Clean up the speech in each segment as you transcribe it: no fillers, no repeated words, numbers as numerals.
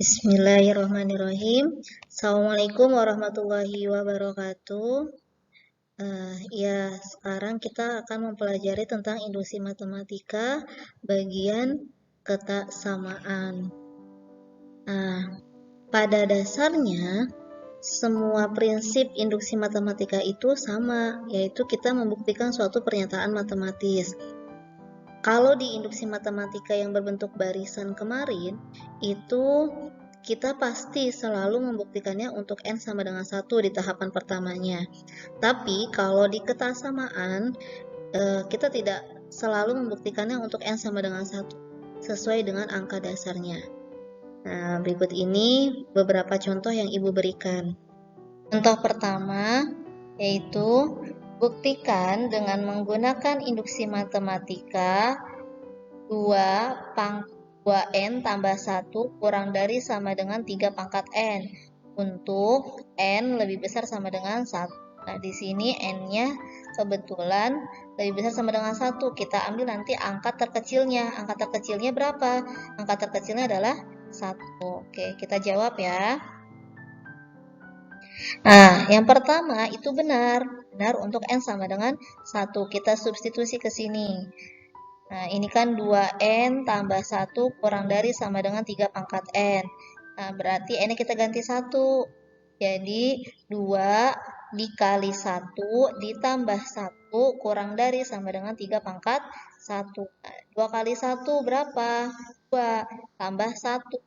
Bismillahirrahmanirrahim. Assalamualaikum warahmatullahi wabarakatuh. Ya, sekarang kita akan mempelajari tentang induksi matematika bagian ketaksamaan. Pada dasarnya semua prinsip induksi matematika itu sama, yaitu kita membuktikan suatu pernyataan matematis. Kalau di induksi matematika yang berbentuk barisan kemarin, itu kita pasti selalu membuktikannya untuk n sama dengan 1 di tahapan pertamanya. Tapi kalau di ketaksamaan, kita tidak selalu membuktikannya untuk n sama dengan 1, sesuai dengan angka dasarnya. Nah, berikut ini beberapa contoh yang Ibu berikan. Contoh pertama, yaitu buktikan dengan menggunakan induksi matematika 2n tambah 1 kurang dari sama dengan 3 pangkat n untuk n lebih besar sama dengan 1. Nah, di sini n-nya kebetulan lebih besar sama dengan 1. Kita ambil nanti angka terkecilnya. Angka terkecilnya berapa? Angka terkecilnya adalah 1. Oke, kita jawab ya. Nah, yang pertama itu benar untuk n sama dengan 1. Kita substitusi ke sini. Nah, ini kan 2n tambah 1 kurang dari sama dengan 3 pangkat n. Nah, berarti n kita ganti 1. Jadi, 2 dikali 1 ditambah 1 kurang dari sama dengan 3 pangkat 1. Nah, 2 kali 1 berapa? 2 tambah 1.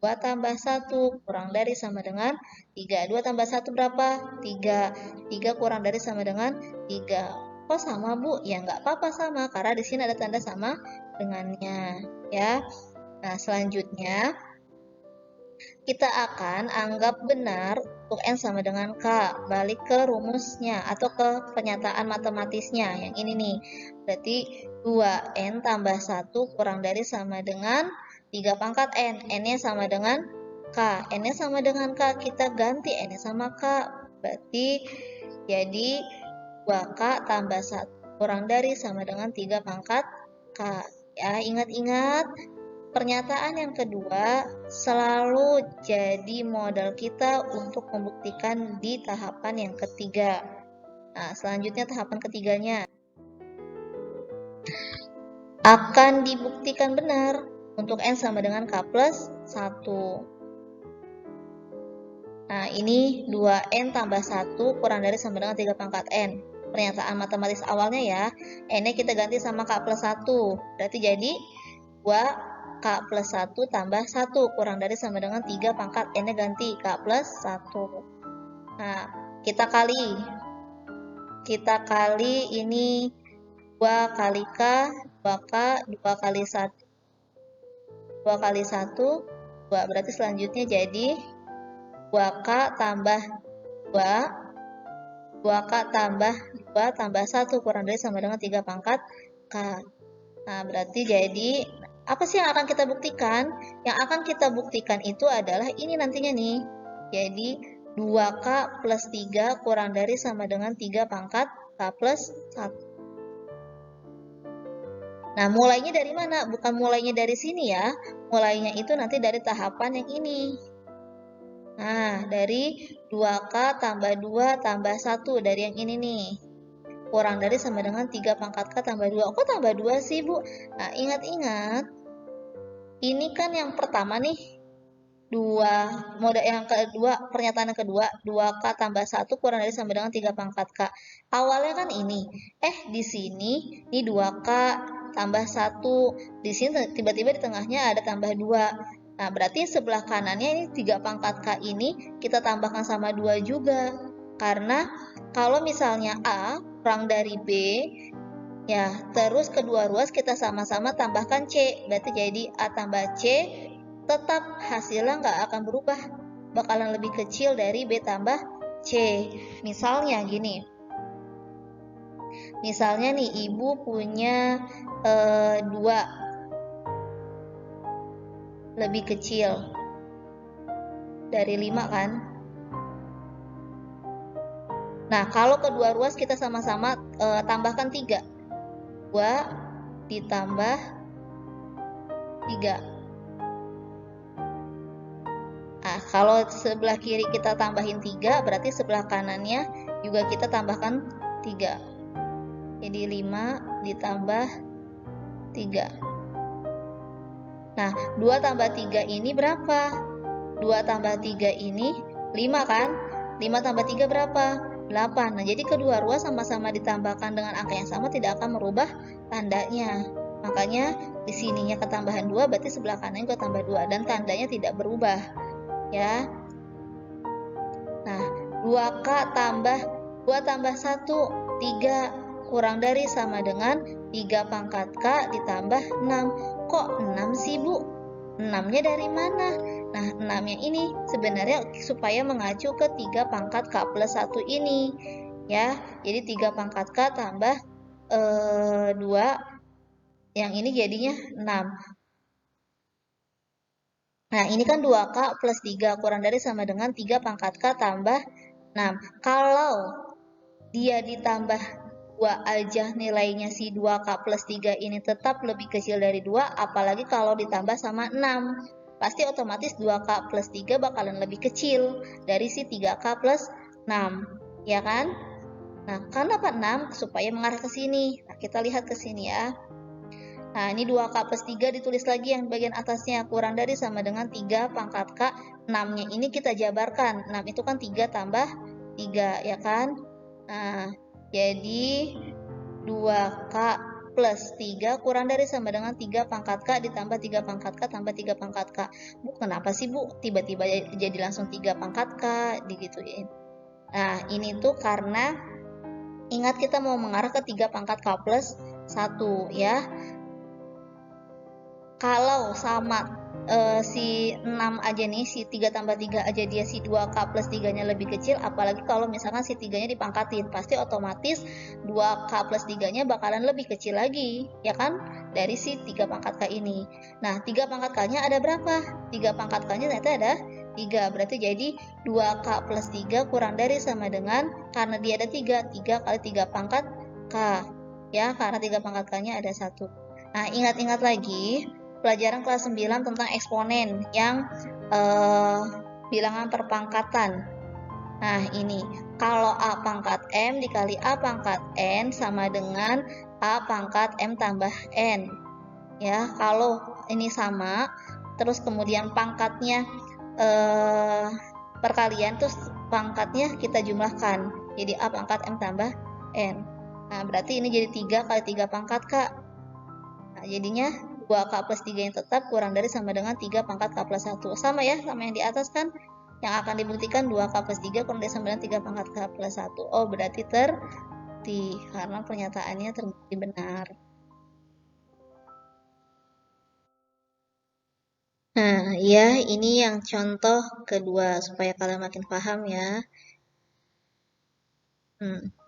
2 tambah 1 kurang dari sama dengan 3. 2 tambah 1 berapa? 3. 3 kurang dari sama dengan 3. Kok sama, Bu? Ya nggak apa-apa sama, karena di sini ada tanda sama dengannya. Ya. Nah, selanjutnya kita akan anggap benar untuk n sama dengan k. Balik ke rumusnya atau ke pernyataan matematisnya. Yang ini nih. Berarti 2n tambah 1 kurang dari sama dengan 3 pangkat n. N-nya sama dengan k. N-nya sama dengan k. Kita ganti n-nya sama k. Berarti jadi 2k tambah 1 kurang dari sama dengan 3 pangkat k. Ya, ingat-ingat. Pernyataan yang kedua selalu jadi modal kita untuk membuktikan di tahapan yang ketiga. Nah, selanjutnya tahapan ketiganya akan dibuktikan benar untuk n sama dengan k plus 1. Nah, ini 2n tambah 1 kurang dari sama dengan 3 pangkat n. Pernyataan matematis awalnya ya, n-nya kita ganti sama k plus 1. Berarti jadi 2 k plus 1 tambah 1 kurang dari sama dengan 3 pangkat n-nya ganti k plus 1. Nah, kita kali ini 2 kali k, 2k, 2 kali 1. 2 kali 1, 2. Berarti selanjutnya jadi 2k tambah 2, 2k tambah 2 tambah 1 kurang dari sama dengan 3 pangkat k. Nah, berarti jadi apa sih yang akan kita buktikan? Yang akan kita buktikan itu adalah ini nantinya nih. Jadi 2k plus 3 kurang dari sama dengan 3 pangkat k plus 1. Nah, mulainya dari mana? Bukan mulainya dari sini ya. Mulainya itu nanti dari tahapan yang ini. Nah, dari 2k tambah 2 tambah 1 dari yang ini nih. Kurang dari sama dengan 3 pangkat k tambah 2. Kok tambah 2 sih, Bu? Nah, ingat-ingat. Ini kan yang pertama nih. Modal yang kedua, pernyataan yang kedua, 2k tambah 1 kurang dari sama dengan 3 pangkat k. Awalnya kan ini. Di sini, ini 2k tambah 1. Di sini tiba-tiba di tengahnya ada tambah 2. Nah, berarti sebelah kanannya ini 3 pangkat k ini kita tambahkan sama 2 juga. Karena kalau misalnya A kurang dari B, ya terus kedua ruas kita sama-sama tambahkan C. Berarti jadi A tambah C, tetap hasilnya nggak akan berubah. Bakalan lebih kecil dari B tambah C. Misalnya gini. Misalnya nih, Ibu punya 2 lebih kecil dari 5 kan? Nah, kalau kedua ruas kita sama-sama tambahkan 3. 2 ditambah 3. kalau sebelah kiri kita tambahin 3, berarti sebelah kanannya juga kita tambahkan 3. Jadi 5 ditambah 3. Nah, 2 tambah 3 ini berapa? 2 tambah 3 ini 5 kan? 5 tambah 3 berapa? 8. Nah, jadi kedua ruas sama-sama ditambahkan dengan angka yang sama tidak akan merubah tandanya. Makanya di sininya ketambahan 2, berarti sebelah kanan juga tambah 2 dan tandanya tidak berubah. Ya. Nah, 2K tambah 2 tambah 1, 3 kurang dari sama dengan 3 pangkat K ditambah 6. Kok 6 sih, Bu? 6-nya dari mana? Nah, 6-nya ini sebenarnya supaya mengacu ke 3 pangkat K plus 1 ini. Ya, jadi 3 pangkat K tambah 2, yang ini jadinya 6. Nah, ini kan 2K plus 3 kurang dari sama dengan 3 pangkat K tambah 6. Kalau dia ditambah 2 aja nilainya si 2K plus 3 ini tetap lebih kecil dari 2, apalagi kalau ditambah sama 6. Pasti otomatis 2K plus 3 bakalan lebih kecil dari si 3K plus 6. Ya kan? Nah, kenapa 6? Supaya mengarah ke sini. Nah, kita lihat ke sini ya. Nah, ini 2K plus 3 ditulis lagi yang bagian atasnya kurang dari sama dengan 3 pangkat K. 6-nya ini kita jabarkan. 6 itu kan 3 tambah 3, ya kan? Nah, jadi 2K plus 3 kurang dari sama dengan 3 pangkat K ditambah 3 pangkat K tambah 3 pangkat K. Bu, kenapa sih, Bu? Tiba-tiba jadi langsung 3 pangkat K, digituin. Nah, ini tuh karena ingat kita mau mengarah ke 3 pangkat K plus 1, ya. Kalau sama si 6 aja nih, si 3 tambah 3 aja dia si 2K plus 3-nya lebih kecil, apalagi kalau misalkan si 3-nya dipangkatin, pasti otomatis 2K plus 3-nya bakalan lebih kecil lagi, ya kan? Dari si 3 pangkat K ini. Nah, 3 pangkat K-nya ada berapa? 3 pangkat K-nya ternyata ada 3, berarti jadi 2K plus 3 kurang dari sama dengan, karena dia ada 3 kali 3 pangkat K, ya, karena 3 pangkat K-nya ada 1. Nah, ingat-ingat lagi pelajaran kelas 9 tentang eksponen yang bilangan perpangkatan. Nah, ini kalau A pangkat M dikali A pangkat N sama dengan A pangkat M tambah N. Ya, kalau ini sama, terus kemudian pangkatnya perkalian, terus pangkatnya kita jumlahkan. Jadi A pangkat M tambah N. Nah, berarti ini jadi 3 kali 3 pangkat K. Nah, jadinya 2K plus 3 yang tetap kurang dari sama dengan 3 pangkat K plus 1. Sama ya, sama yang di atas kan. Yang akan dibuktikan 2K plus 3 kurang dari sama dengan 3 pangkat K plus 1. Oh, berarti terbukti karena pernyataannya terbukti benar. Nah, ya, ini yang contoh kedua supaya kalian makin paham ya.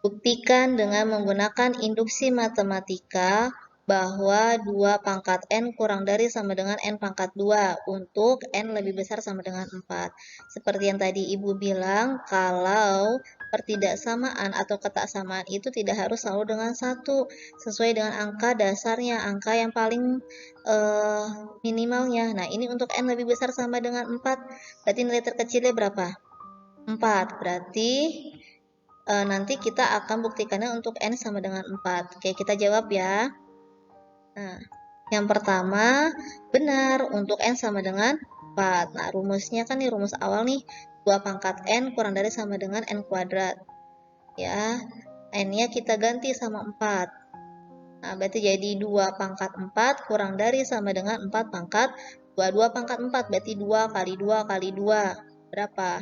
Buktikan dengan menggunakan induksi matematika bahwa 2 pangkat N kurang dari sama dengan N pangkat 2 untuk N lebih besar sama dengan 4. Seperti yang tadi Ibu bilang, kalau pertidaksamaan atau ketaksamaan itu tidak harus selalu dengan 1, sesuai dengan angka dasarnya, angka yang paling minimalnya. Nah, ini untuk N lebih besar sama dengan 4, berarti nilai terkecilnya berapa? 4, berarti nanti kita akan buktikannya untuk N sama dengan 4. Oke, kita jawab ya. Nah, yang pertama benar untuk N sama dengan 4. Nah, rumusnya kan nih rumus awal nih, 2 pangkat N kurang dari sama dengan N kuadrat. Ya, N-nya kita ganti sama 4. Nah, berarti jadi 2 pangkat 4 kurang dari sama dengan 4 pangkat 2. 2 pangkat 4 berarti 2 kali 2 kali 2. Berapa?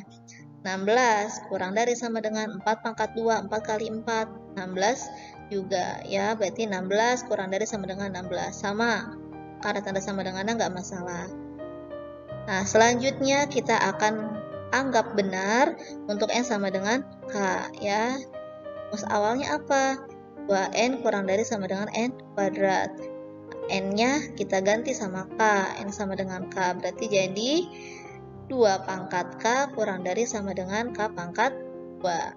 16 kurang dari sama dengan 4 pangkat 2, 4 kali 4, 16 juga ya, berarti 16 kurang dari sama dengan 16, sama, karena tanda sama dengannya nggak masalah. Nah, selanjutnya kita akan anggap benar untuk N sama dengan K ya. Rumus awalnya apa? 2N kurang dari sama dengan N kuadrat. N-nya kita ganti sama K, N sama dengan K, berarti jadi 2 pangkat K kurang dari sama dengan K pangkat 2.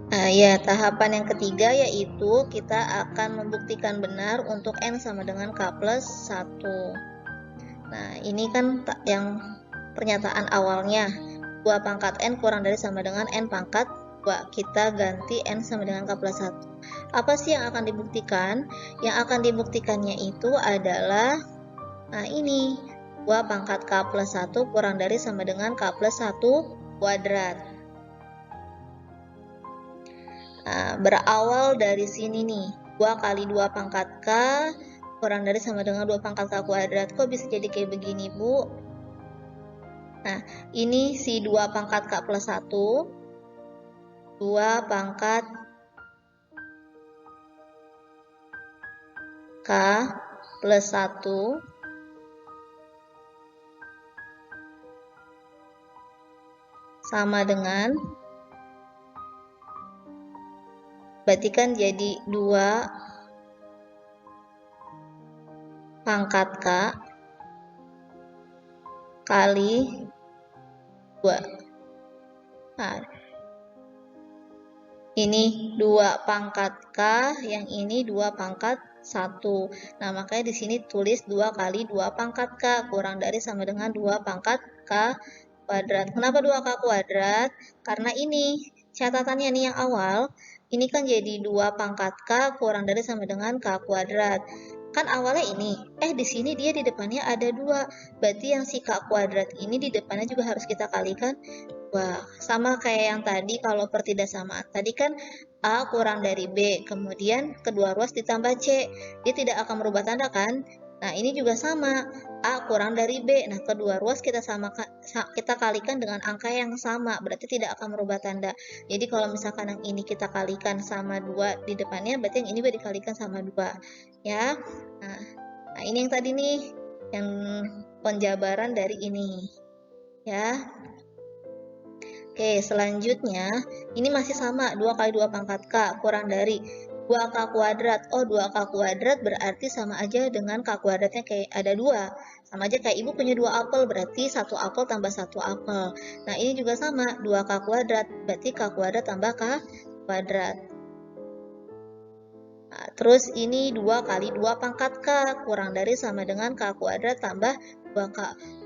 Nah, ya, tahapan yang ketiga yaitu kita akan membuktikan benar untuk N sama dengan K plus 1. Nah, ini kan yang pernyataan awalnya. 2 pangkat N kurang dari sama dengan N pangkat 2. Kita ganti N sama dengan K plus 1. Apa sih yang akan dibuktikan? Yang akan dibuktikannya itu adalah, nah ini, 2 pangkat K plus 1 kurang dari sama dengan K plus 1 kuadrat. Nah, berawal dari sini nih, 2 kali 2 pangkat K kurang dari sama dengan 2 pangkat K kuadrat. Kok bisa jadi kayak begini, Bu? Nah, ini si 2 pangkat K plus 1, 2 pangkat K plus 1 sama dengan, berarti kan jadi 2 pangkat K kali 2. Nah, ini 2 pangkat K, yang ini 2 pangkat 1. Nah, makanya di sini tulis 2 kali 2 pangkat K kurang dari sama dengan 2 pangkat K kuadrat. Kenapa 2K kuadrat? Karena ini catatannya nih yang awal, ini kan jadi 2 pangkat K kurang dari sama dengan K kuadrat. Kan awalnya ini, di sini dia di depannya ada 2. Berarti yang si K kuadrat ini di depannya juga harus kita kalikan. Wah, sama kayak yang tadi kalau pertidaksamaan. Tadi kan A kurang dari B, kemudian kedua ruas ditambah C. Dia tidak akan merubah tanda kan? Nah, ini juga sama. A kurang dari B. Nah, kedua ruas kita kalikan dengan angka yang sama, berarti tidak akan merubah tanda. Jadi kalau misalkan yang ini kita kalikan sama 2 di depannya, berarti yang ini juga dikalikan sama 2. Ya. Nah, ini yang tadi nih, yang penjabaran dari ini. Ya. Oke, selanjutnya ini masih sama, 2 kali 2 pangkat K kurang dari 2K kuadrat. Oh, 2K kuadrat berarti sama aja dengan K kuadratnya kayak ada 2. Sama aja kayak Ibu punya 2 apel, berarti 1 apel tambah 1 apel. Nah, ini juga sama, 2K kuadrat, berarti K kuadrat tambah K kuadrat. Nah, terus ini 2 kali 2 pangkat K kurang dari sama dengan K kuadrat tambah 2K.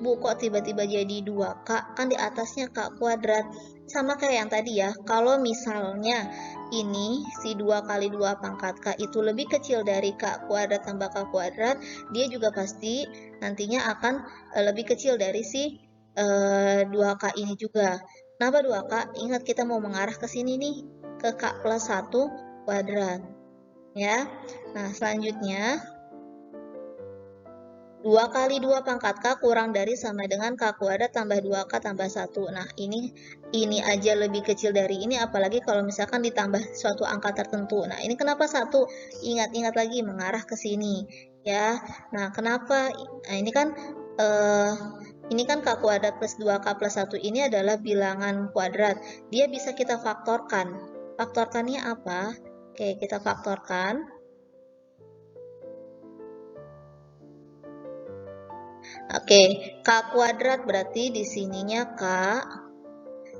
Bu, kok tiba-tiba jadi 2K? Kan di atasnya K kuadrat. Sama kayak yang tadi ya, kalau misalnya ini si 2 kali 2 pangkat K itu lebih kecil dari K kuadrat tambah K kuadrat, dia juga pasti nantinya akan lebih kecil dari si 2K ini juga. Kenapa 2K? Ingat kita mau mengarah ke sini nih, ke K plus 1 kuadrat. Ya, nah selanjutnya 2 kali 2 pangkat K kurang dari sama dengan K kuadrat tambah 2K tambah 1. Nah, ini aja lebih kecil dari ini, apalagi kalau misalkan ditambah suatu angka tertentu. Nah, ini kenapa 1? Ingat-ingat lagi mengarah ke sini. Ya, nah kenapa? Nah, ini kan K kuadrat plus 2K plus 1 ini adalah bilangan kuadrat. Dia bisa kita faktorkan. Faktorkannya apa? Oke, kita faktorkan. Oke, K kuadrat berarti di sininya K,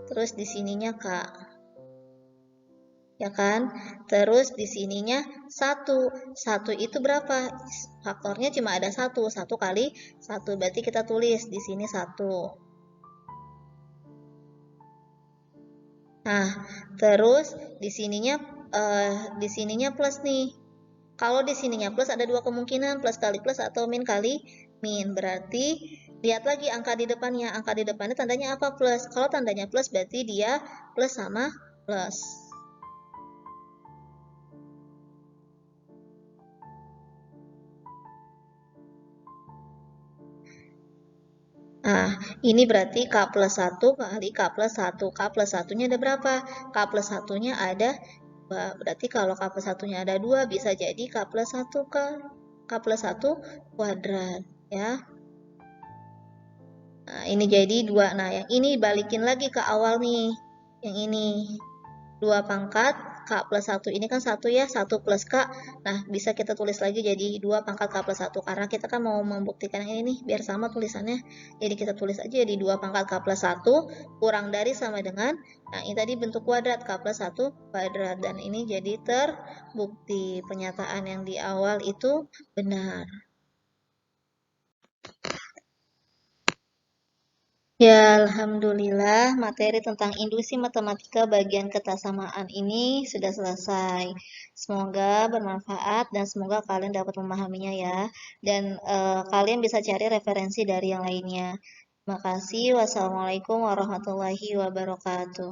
terus di sininya K. Ya kan? Terus di sininya 1. 1 itu berapa? Faktornya cuma ada 1. 1 kali 1. Berarti kita tulis di sini 1. Nah, terus di sininya plus nih. Kalau di sininya plus ada 2 kemungkinan, plus kali plus atau min kali min. Berarti lihat lagi angka di depannya. Angka di depannya tandanya apa? Plus. Kalau tandanya plus berarti dia plus sama plus. Nah, ini berarti K plus 1 kali K plus 1. K plus 1-nya ada berapa? K plus 1-nya ada 2. Berarti kalau K plus 1-nya ada 2, bisa jadi K plus 1 K plus 1 kuadrat. Ya. Nah, ini jadi 2. Nah, yang ini balikin lagi ke awal nih. Yang ini 2 pangkat K plus 1. Ini kan 1 ya, 1 plus K. Nah, bisa kita tulis lagi jadi 2 pangkat K plus 1. Karena kita kan mau membuktikan yang ini nih, biar sama tulisannya. Jadi kita tulis aja jadi 2 pangkat K plus 1 kurang dari sama dengan, nah ini tadi bentuk kuadrat, K plus 1 kuadrat. Dan ini jadi terbukti pernyataan yang di awal itu benar. Ya, alhamdulillah materi tentang induksi matematika bagian ketersamaan ini sudah selesai. Semoga bermanfaat dan semoga kalian dapat memahaminya ya. Dan kalian bisa cari referensi dari yang lainnya. Terima kasih. Wassalamualaikum warahmatullahi wabarakatuh.